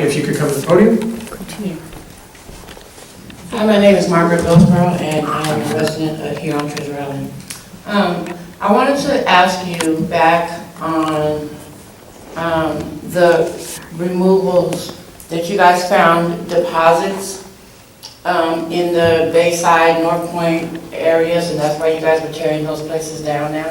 if you could come to the podium. Hi, my name is Margaret Billsborough, and I am a resident here on Treasure Island. I wanted to ask you back on the removals that you guys found deposits in the Bayside, North Point areas, and that's why you guys were tearing those places down now?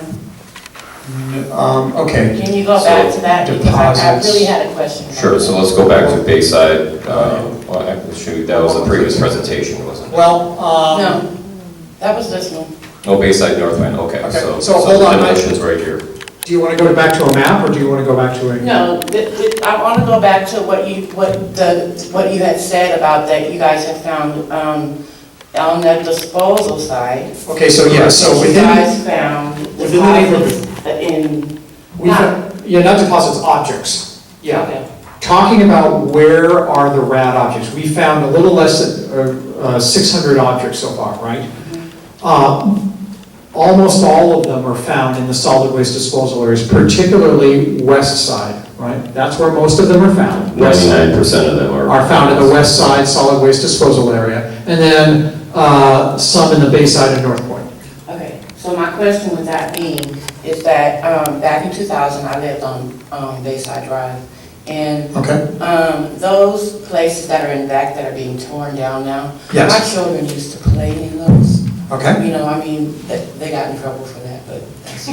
Okay. Can you go back to that? Because I really had a question. Sure, so let's go back to Bayside. Well, I can show you, that was the previous presentation, wasn't it? Well, No, that was this one. Oh, Bayside North End, okay, Okay, so so hold on, the demolition's right here. do you want to go back to a map, or do you want to go back to a? No, I want to go back to what you had said about that you guys had found on the disposal side. Okay, so yeah, so You within, guys found within the neighborhood, in. we found, yeah, not deposits, objects. Yeah. Okay. Talking about where are the RAD objects, we found a little less than 600 objects so far, right? Almost all of them are found in the solid waste disposal areas, particularly west side, right? That's where most of them are found. 99% of them Are found in the west side solid waste disposal area, and then some in the Bayside and North Point. Okay, so my question with that being is that back in 2000, I lived on Bayside Drive. And Okay. those places that are in back that are being torn down now, Yes. my children used to play in those. Okay. You know, I mean, they got in trouble for that, but that's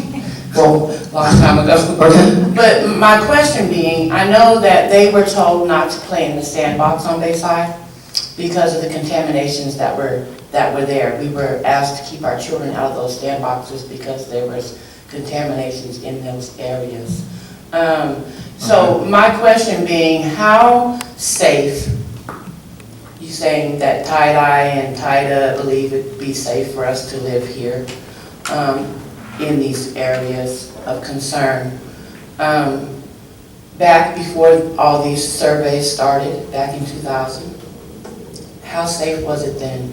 Well, a long time ago. okay. But my question being, I know that they were told not to play in the sandbox on Bayside because of the contaminations that were there. We were asked to keep our children out of those sandboxes because there was contaminations in those areas. So my question being, how safe, you saying that tie-dye and TIDA believe it'd be safe for us to live here in these areas of concern? Back before all these surveys started, back in 2000, how safe was it then?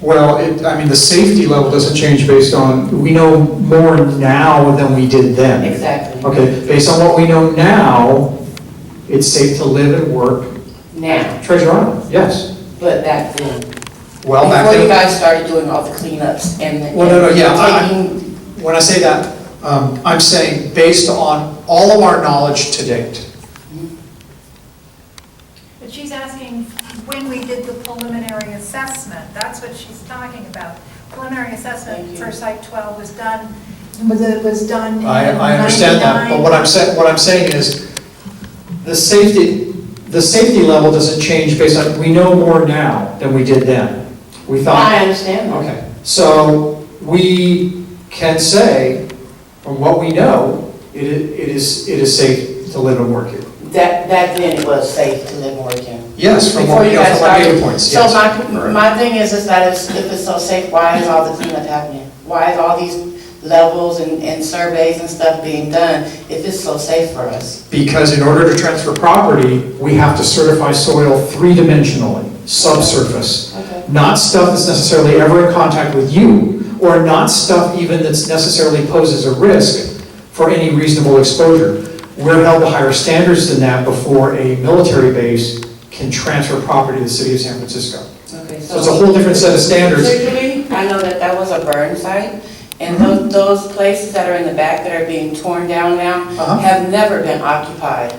Well, I mean, the safety level doesn't change based on, we know more now than we did then. Exactly. Okay, based on what we know now, it's safe to live and work. Now, Treasure Island, yes. but back then. Well, back Before you then, guys started doing all the cleanups and. Well, no, yeah, taking. when I say that, I'm saying based on all of our knowledge to date. But she's asking when we did the preliminary assessment, that's what she's talking about. Preliminary assessment for Site 12 was done in I understand that, but what I'm saying is, the safety level doesn't change based on, we know more now than we did then. We thought. I understand that. Okay, so we can say, from what we know, it is safe to live and work here. Back then it was safe to live and work in. Yes, from Before what we you know guys from our data started. points, So yes. my thing is that if it's so safe, why is all the cleanup happening? Why is all these levels and surveys and stuff being done if it's so safe for us? Because in order to transfer property, we have to certify soil three-dimensionally, subsurface. Okay. Not stuff that's necessarily ever in contact with you, or not stuff even that's necessarily poses a risk for any reasonable exposure. We're held to higher standards than that before a military base can transfer property to the city of San Francisco. Okay, So it's a whole different set of standards. Particularly, I know that was a burn site, and those places that are in the back that are being torn down now Uh-huh. have never been occupied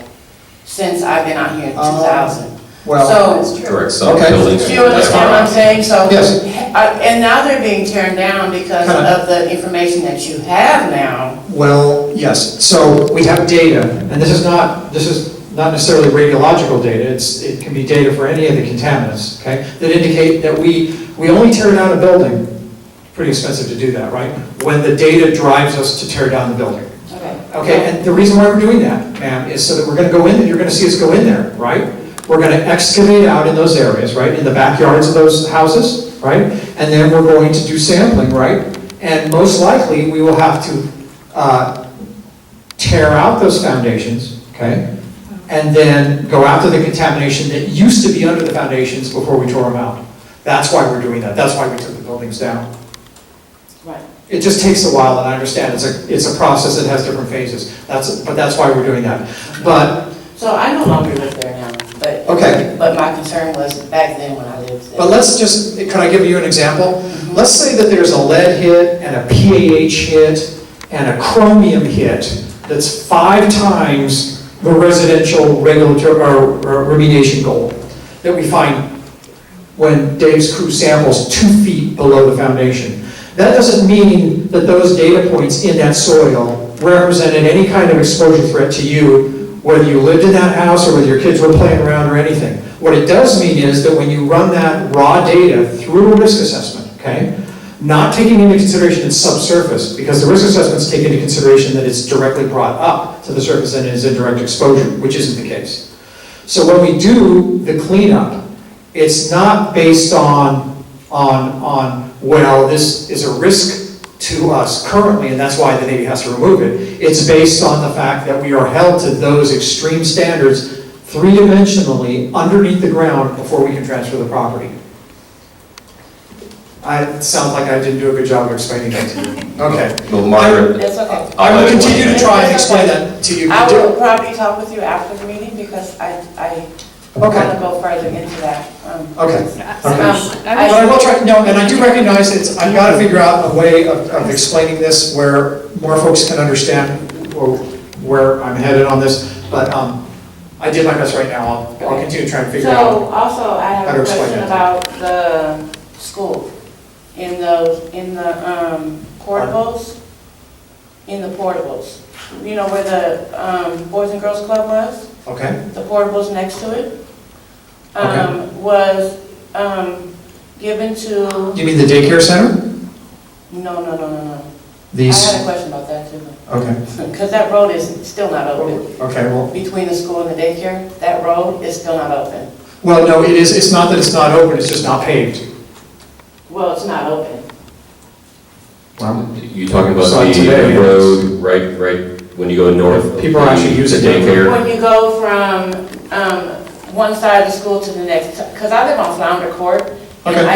since I've been out here in 2000. Well, So, Correct, some Okay. buildings. do you understand what I'm saying? So, Yes. and now they're being torn down because Kinda. of the information that you have now. well, yes, so we have data, and this is not necessarily radiological data, it can be data for any of the contaminants, okay, that indicate that we only tear down a building, pretty expensive to do that, right? When the data drives us to tear down the building. Okay. Okay, and the reason why we're doing that, ma'am, is so that we're gonna go in, you're gonna see us go in there, right? We're gonna excavate out in those areas, right, in the backyards of those houses, right? And then we're going to do sampling, right? And most likely, we will have to tear out those foundations, okay? And then go after the contamination that used to be under the foundations before we tore them out. That's why we're doing that, that's why we took the buildings down. Right. It just takes a while, and I understand it's a process that has different phases. But that's why we're doing that. But So I no longer live there now, but. Okay. But my concern was back then when I lived there. But let's just, can I give you an example? Let's say that there's a lead hit and a PAH hit and a chromium hit that's 5 times the residential regulatory or remediation goal that we find when Dave's crew samples 2 feet below the foundation. That doesn't mean that those data points in that soil represented any kind of exposure threat to you, whether you lived in that house or whether your kids were playing around or anything. What it does mean is that when you run that raw data through a risk assessment, okay, not taking into consideration its subsurface, because the risk assessments take into consideration that it's directly brought up to the surface and is a direct exposure, which isn't the case. So when we do the cleanup, it's not based on well, this is a risk to us currently, and that's why the Navy has to remove it. It's based on the fact that we are held to those extreme standards 3-dimensionally underneath the ground before we can transfer the property. It sounds like I didn't do a good job of explaining that to you. Okay. Well, Margaret, It's okay. I will continue to try and explain that to you. I will probably talk with you after the meeting because I want to go further into that. Okay. I But I will try, no, and I do recognize it's, I've got to figure out a way of explaining this where more folks can understand where I'm headed on this, but I did my best right now. I'll continue to try and figure So out. also I how have to a explain question that. about the school. In the portables, you know where the Boys and Girls Club was? Okay, The portables next to it? Okay. Was given to, you mean the daycare center? no. I These, had a question about that too. okay, Because that road is still not open. okay, well, Between the school and the daycare, that road is still not open. well, no, it is, it's not that it's not open, it's just not paved. Well, it's not open. you talking about So today, the road, right, when you go north? People are actually using the it. daycare? When you go from one side of the school to the next, because I live on Flounder Court, and Okay.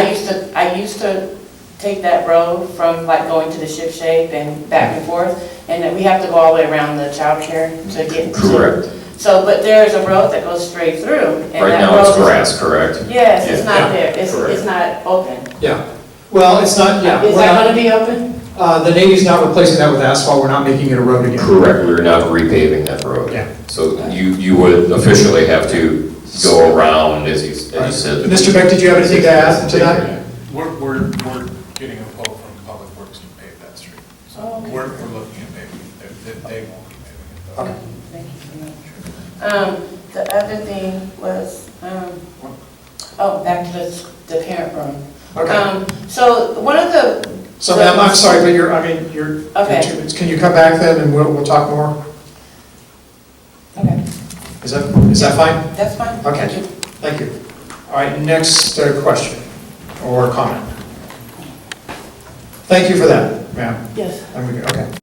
I used to take that road from like going to the Ship Shape and back and forth, and then we have to go all the way around the childcare to get to. Correct. So, but there's a road that goes straight through. and Right that now it's road is- grass, correct? Yes, it's Yeah. not there, it's Correct. not open. Yeah, well, it's not, yeah. Is we're that not- gonna be open? The Navy's not replacing that with asphalt, we're not making it a road again. Correct, we're not repaving that road. Yeah. So you would officially have to go around, as you said. Mr. Beck, did you have anything to add to that? We're getting a quote from Public Works to pave that street. So Oh, okay. we're looking at paving it. They won't be paving it though. Okay. Thank you so much. The other thing was, back to the parent room. Okay. So one of the. So ma'am, I'm sorry, but you're 2 minutes. Can you come back then and we'll talk more? Okay, Is that fine? that's fine. Okay. Thank you. Thank you. All right, next question or comment. Thank you for that, ma'am. Yes. Okay.